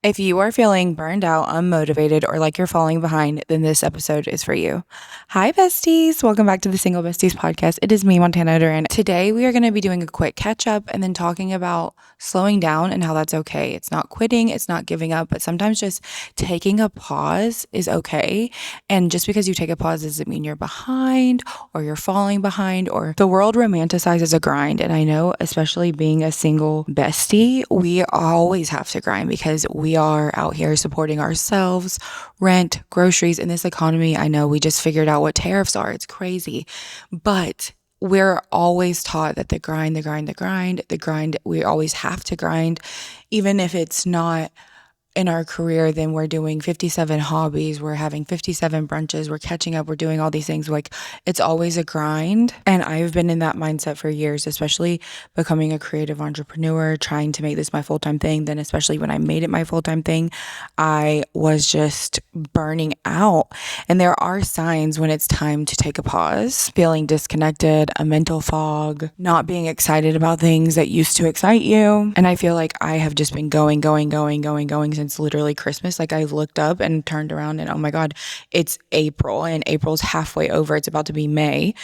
If you are feeling burned out, unmotivated, or like you're falling behind, then this episode is for you. Hi, besties. Welcome back to the Single Besties Podcast. It is me, Montana Duran. Today, we are going to be doing a quick catch up and then talking about slowing down and how that's okay. It's not quitting, it's not giving up, but sometimes just taking a pause is okay. And just because you take a pause doesn't mean you're behind or you're falling behind, or the world romanticizes a grind. And I know, especially being a single bestie, we always have to grind because we are out here supporting ourselves, rent, groceries in this economy. I know we just figured out what tariffs are. It's crazy. But we're always taught that the grind, we always have to grind, even if it's not in our career, then we're doing 57 hobbies, we're having 57 brunches, we're catching up, we're doing all these things. Like, it's always a grind. And I've been in that mindset for years, especially becoming a creative entrepreneur, trying to make this my full-time thing. Then especially when I made it my full-time thing, I was just burning out. And there are signs when it's time to take a pause: feeling disconnected, a mental fog, not being excited about things that used to excite you. And I feel like I have just been going since literally Christmas. Like, I looked up and turned around and oh my God, it's April and April's halfway over. It's about to be May.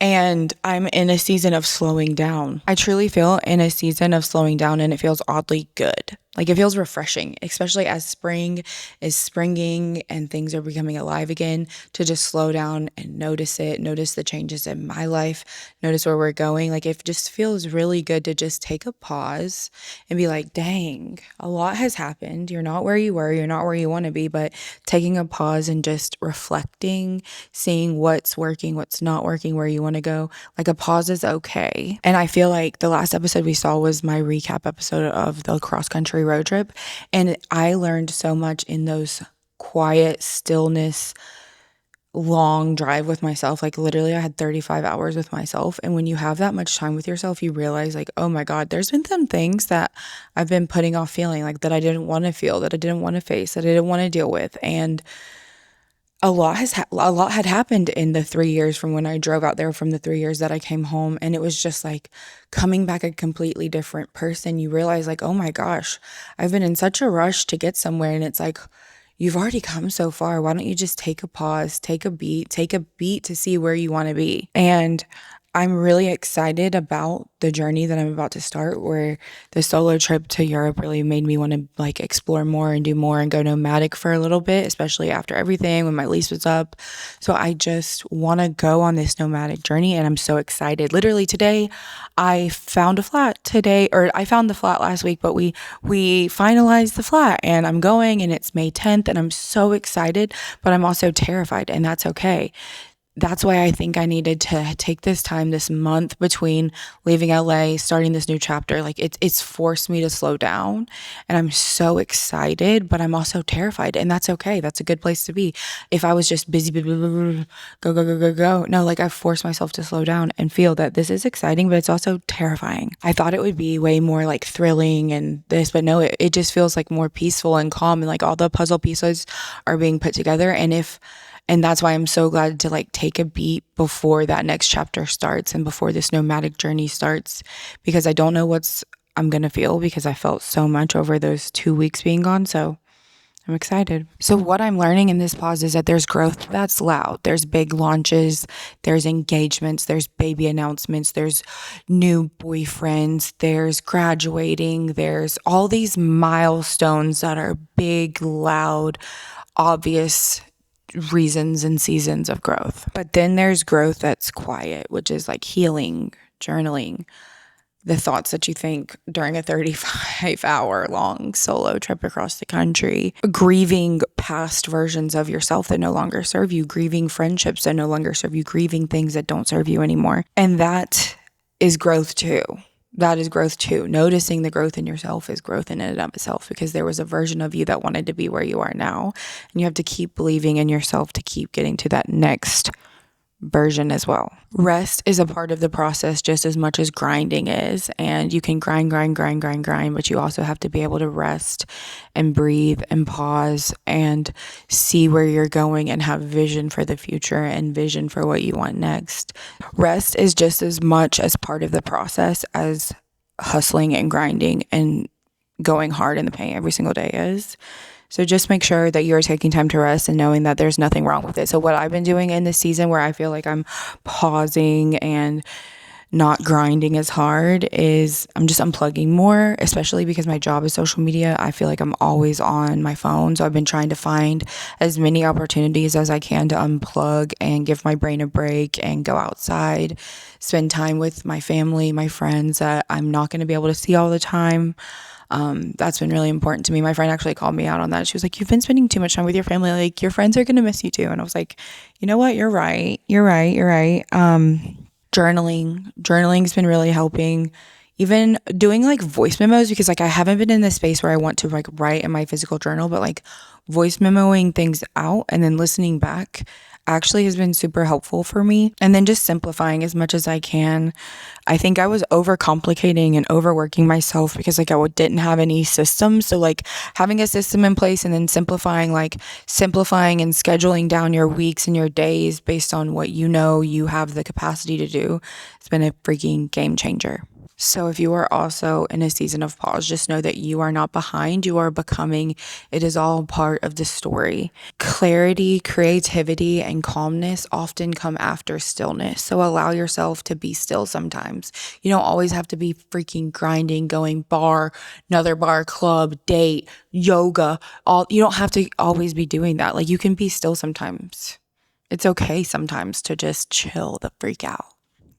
And I'm in a season of slowing down. I truly feel in a season of slowing down, and it feels oddly good. Like, it feels refreshing, especially as spring is springing and things are becoming alive again, to just slow down and notice it, notice the changes in my life, notice where we're going. Like, it just feels really good to just take a pause and be like, dang, a lot has happened. You're not where you were, you're not where you want to be, but taking a pause and just reflecting, seeing what's working, what's not working, where you want to go. Like, a pause is okay. And I feel like the last episode we saw was my recap episode of the cross country road trip, and I learned so much in those quiet stillness long drive with myself. Like, literally I had 35 hours with myself, and when you have that much time with yourself, you realize, like, oh my God, there's been some things that I've been putting off feeling, like, that I didn't want to feel, that I didn't want to face, that I didn't want to deal with. And a lot had happened in the 3 years from when I drove out there, from the 3 years that I came home. And it was just like coming back a completely different person. You realize, like, oh my gosh, I've been in such a rush to get somewhere. And it's like, you've already come so far. Why don't you just take a pause, take a beat to see where you want to be? And I'm really excited about the journey that I'm about to start, where the solo trip to Europe really made me want to, like, explore more and do more and go nomadic for a little bit, especially after everything when my lease was up. So I just want to go on this nomadic journey, and I'm so excited. Literally today, I found a flat today, or I found the flat last week, but we finalized the flat, and I'm going, and it's May 10th, and I'm so excited, but I'm also terrified, and that's okay. That's why I think I needed to take this time, this month between leaving LA, starting this new chapter. Like, it's forced me to slow down, and I'm so excited, but I'm also terrified, and that's okay. That's a good place to be. If I was just busy, go. No, like, I've forced myself to slow down and feel that this is exciting, but it's also terrifying. I thought it would be way more like thrilling and this, but no, it just feels like more peaceful and calm, and like all the puzzle pieces are being put together. And that's why I'm so glad to, like, take a beat before that next chapter starts and before this nomadic journey starts, because I don't know what's I'm going to feel, because I felt so much over those 2 weeks being gone. So I'm excited. So what I'm learning in this pause is that there's growth that's loud. There's big launches, there's engagements, there's baby announcements, there's new boyfriends, there's graduating, there's all these milestones that are big, loud, obvious reasons and seasons of growth. But then there's growth that's quiet, which is like healing, journaling, the thoughts that you think during a 35-hour long solo trip across the country, grieving past versions of yourself that no longer serve you, grieving friendships that no longer serve you, grieving things that don't serve you anymore. And that is growth too. That is growth too. Noticing the growth in yourself is growth in and of itself, because there was a version of you that wanted to be where you are now. And you have to keep believing in yourself to keep getting to that next version as well. Rest is a part of the process just as much as grinding is. And you can grind, but you also have to be able to rest and breathe and pause and see where you're going and have vision for the future and vision for what you want next. Rest is just as much as part of the process as hustling and grinding and going hard in the paint every single day is. So just make sure that you're taking time to rest and knowing that there's nothing wrong with it. So what I've been doing in this season where I feel like I'm pausing and not grinding as hard is I'm just unplugging more, especially because my job is social media. I feel like I'm always on my phone. So I've been trying to find as many opportunities as I can to unplug and give my brain a break and go outside, spend time with my family, my friends that I'm not going to be able to see all the time. That's been really important to me. My friend actually called me out on that. She was like, you've been spending too much time with your family. Like, your friends are going to miss you too. And I was like, you know what? You're right. Journaling's been really helping. Even doing like voice memos, because like I haven't been in this space where I want to like write in my physical journal, but like voice memoing things out and then listening back actually has been super helpful for me. And then just simplifying as much as I can. I think I was overcomplicating and overworking myself because like I didn't have any systems. So like having a system in place and then simplifying and scheduling down your weeks and your days based on what you know you have the capacity to do, it's been a freaking game changer. So if you are also in a season of pause, just know that you are not behind, you are becoming. It is all part of the story. Clarity, creativity, and calmness often come after stillness. So allow yourself to be still sometimes. You don't always have to be freaking grinding, going bar, another bar, club, date, yoga. You don't have to always be doing that. Like, you can be still sometimes. It's okay sometimes to just chill the freak out.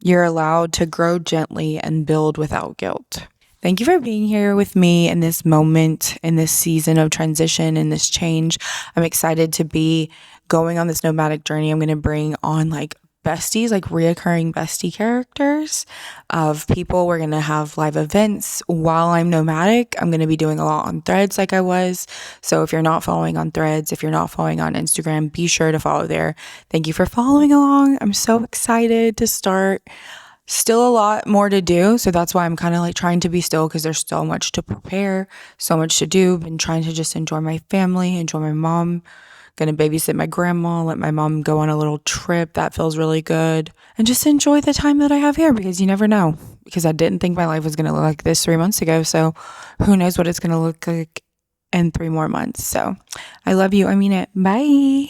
You're allowed to grow gently and build without guilt. Thank you for being here with me in this moment, in this season of transition, in this change. I'm excited to be going on this nomadic journey. I'm going to bring on like besties, like reoccurring bestie characters of people. We're going to have live events while I'm nomadic. I'm going to be doing a lot on Threads like I was. So if you're not following on Threads, if you're not following on Instagram, be sure to follow there. Thank you for following along. I'm so excited to start. Still a lot more to do. So that's why I'm kind of like trying to be still, because there's so much to prepare, so much to do. Been trying to just enjoy my family, enjoy my mom. Gonna babysit my grandma, let my mom go on a little trip. That feels really good. And just enjoy the time that I have here, because you never know. Because I didn't think my life was gonna look like this 3 months ago. So who knows what it's gonna look like in 3 more months. So I love you. I mean it. Bye.